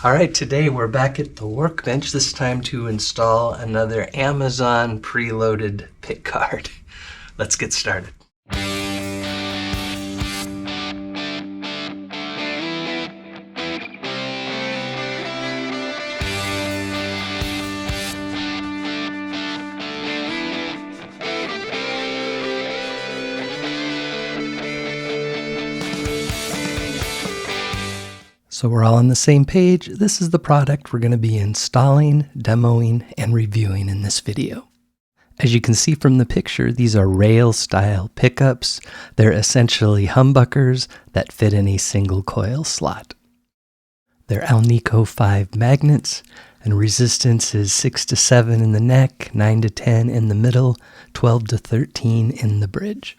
All right, today we're back at the workbench, this time to install another Amazon preloaded Pickguard. Let's get started. So we're all on the same page. This is the product we're going to be installing, demoing, and reviewing in this video. As you can see from the picture, these are rail-style pickups. They're essentially humbuckers that fit in a single coil slot. They're Alnico 5 magnets, and resistance is 6 to 7 in the neck, 9 to 10 in the middle, 12 to 13 in the bridge.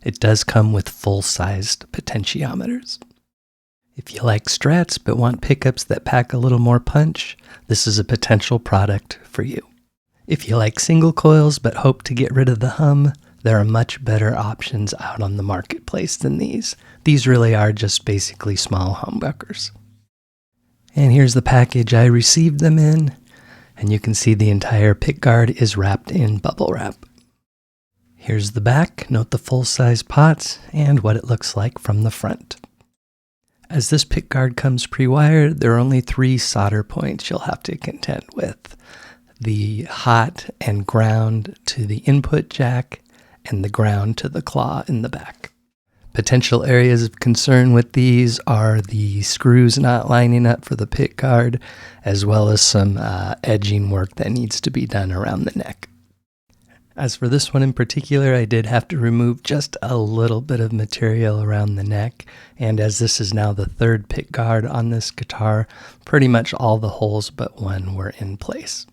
It does come with full-sized potentiometers. If you like Strats but want pickups that pack a little more punch, this is a potential product for you. If you like single coils but hope to get rid of the hum, there are much better options out on the marketplace than these. These really are just basically small humbuckers. And here's the package I received them in, and you can see the entire pickguard is wrapped in bubble wrap. Here's the back, note the full-size pots, and what it looks like from the front. As this pickguard comes pre-wired, there are only 3 solder points you'll have to contend with. The hot and ground to the input jack, and the ground to the claw in the back. Potential areas of concern with these are the screws not lining up for the pickguard, as well as some edging work that needs to be done around the neck. As for this one in particular, I did have to remove just a little bit of material around the neck, and as this is now the 3rd pickguard on this guitar, pretty much all the holes but one were in place.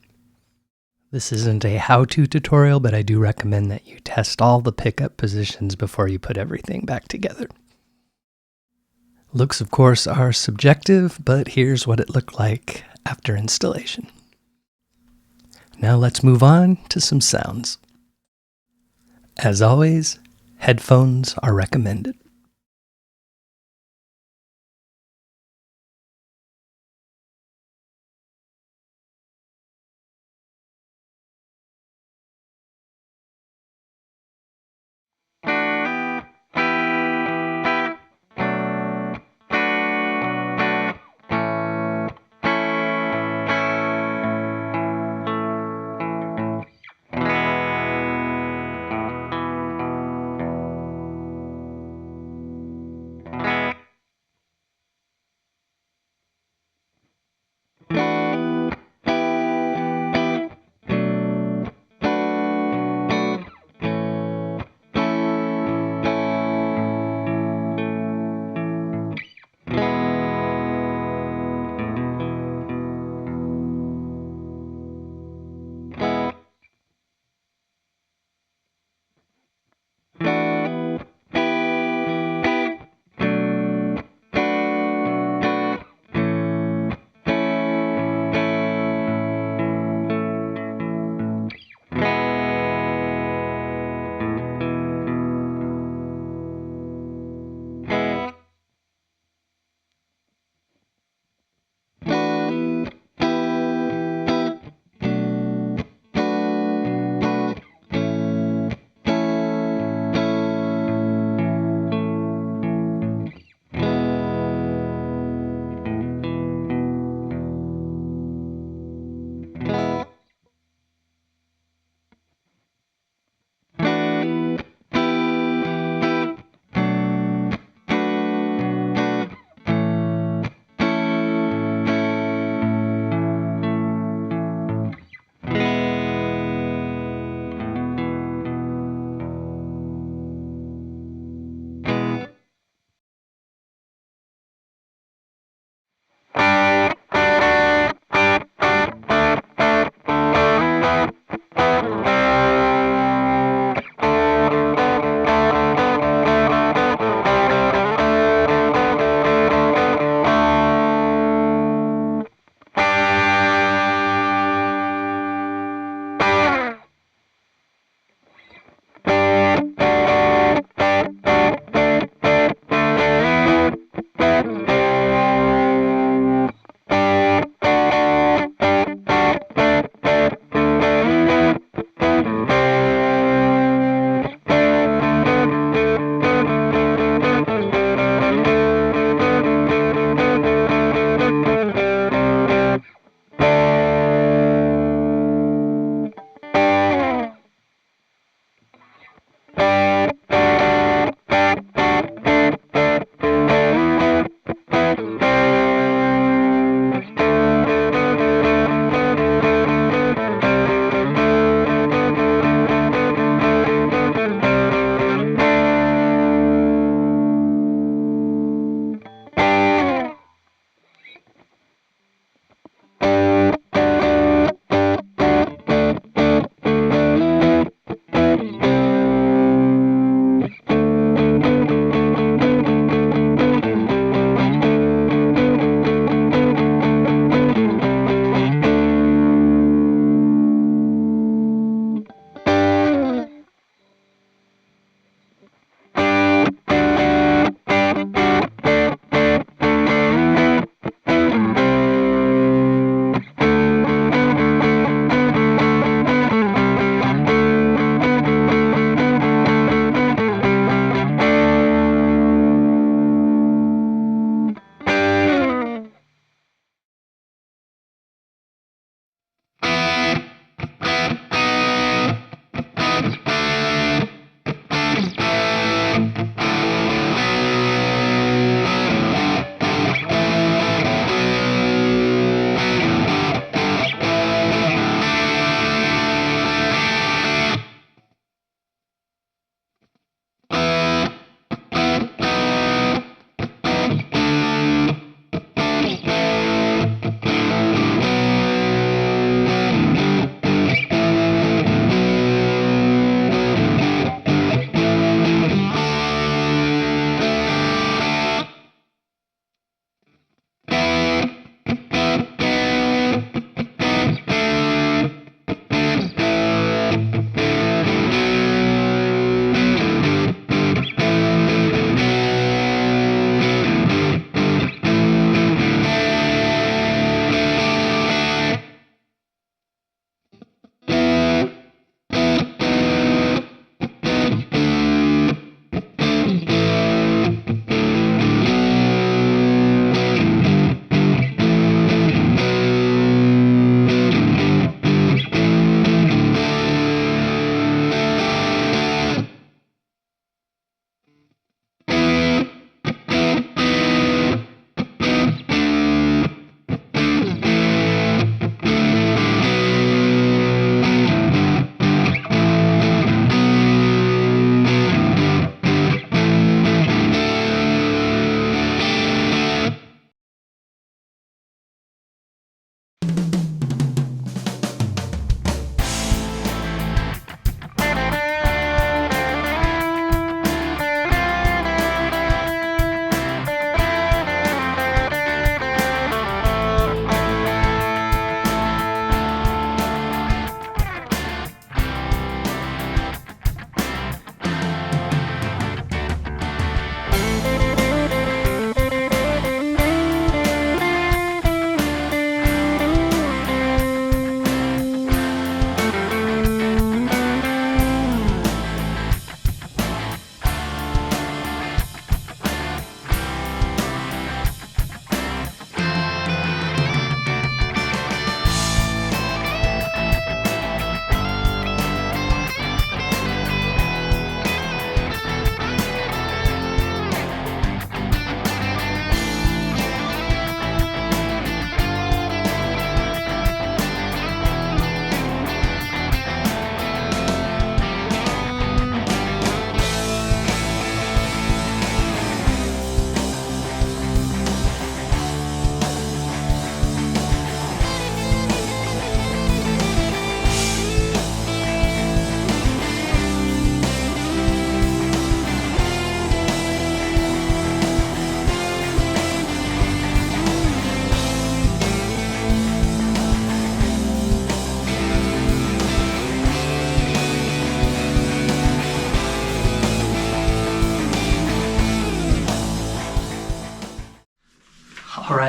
This isn't a how-to tutorial, but I do recommend that you test all the pickup positions before you put everything back together. Looks, of course, are subjective, but here's what it looked like after installation. Now let's move on to some sounds. As always, headphones are recommended.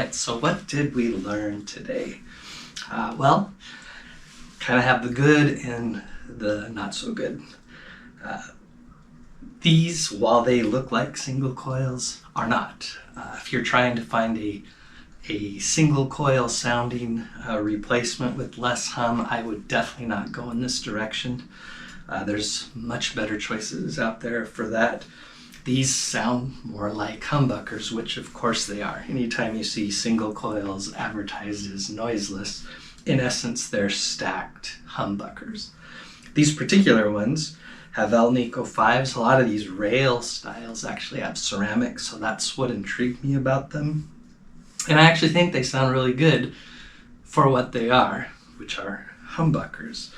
right, so what did we learn today? Well, kind of have the good and the not so good. These, while they look like single coils, are not. If you're trying to find a single coil sounding replacement with less hum, I would definitely not go in this direction. There's much better choices out there for that. These sound more like humbuckers, which of course they are. Anytime you see single coils advertised as noiseless, in essence they're stacked humbuckers. These particular ones have Alnico 5s. A lot of these rail styles actually have ceramic, so that's what intrigued me about them. And I actually think they sound really good for what they are, which are humbuckers.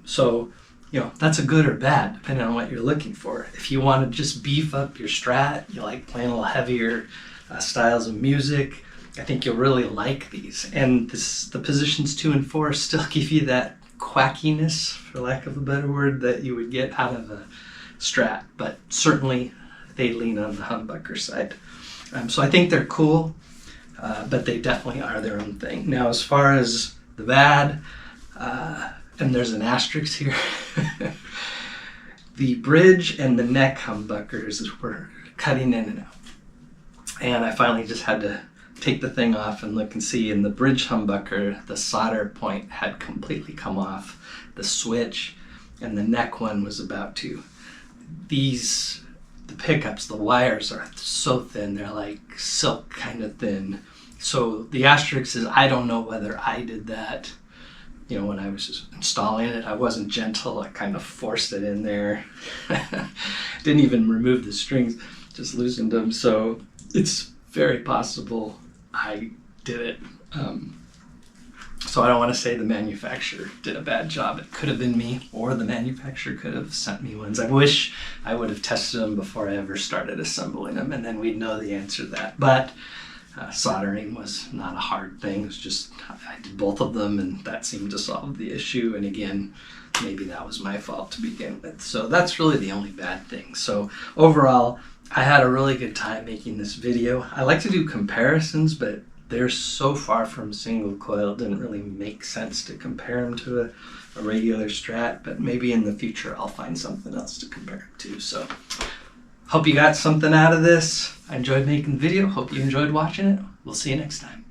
So, you know, that's a good or bad, depending on what you're looking for. If you want to just beef up your Strat, you like playing a little heavier styles of music, I think you'll really like these. And the positions 2 and 4 still give you that quackiness, for lack of a better word, that you would get out of a Strat, but certainly they lean on the humbucker side. So I think they're cool, but they definitely are their own thing. Now, as far as the bad, and there's an asterisk here, the bridge and the neck humbuckers were cutting in and out. And I finally just had to take the thing off and look and see. In the bridge humbucker, the solder point had completely come off the switch, and the neck one was about to. The pickups, the wires are so thin, they're like silk kind of thin. So the asterisk is, I don't know whether I did that. You know, when I was installing it, I wasn't gentle. I kind of forced it in there. Didn't even remove the strings, just loosened them. So it's very possible I did it. So I don't want to say the manufacturer did a bad job. It could have been me, or the manufacturer could have sent me ones. I wish I would have tested them before I ever started assembling them, and then we'd know the answer to that. But soldering was not a hard thing. It was just, I did both of them, and that seemed to solve the issue. And again, maybe that was my fault to begin with. So that's really the only bad thing. So overall, I had a really good time making this video. I like to do comparisons, but they're so far from single coil, it didn't really make sense to compare them to a regular Strat, but maybe in the future I'll find something else to compare it to. So hope you got something out of this. I enjoyed making the video. Hope you enjoyed watching it. We'll see you next time.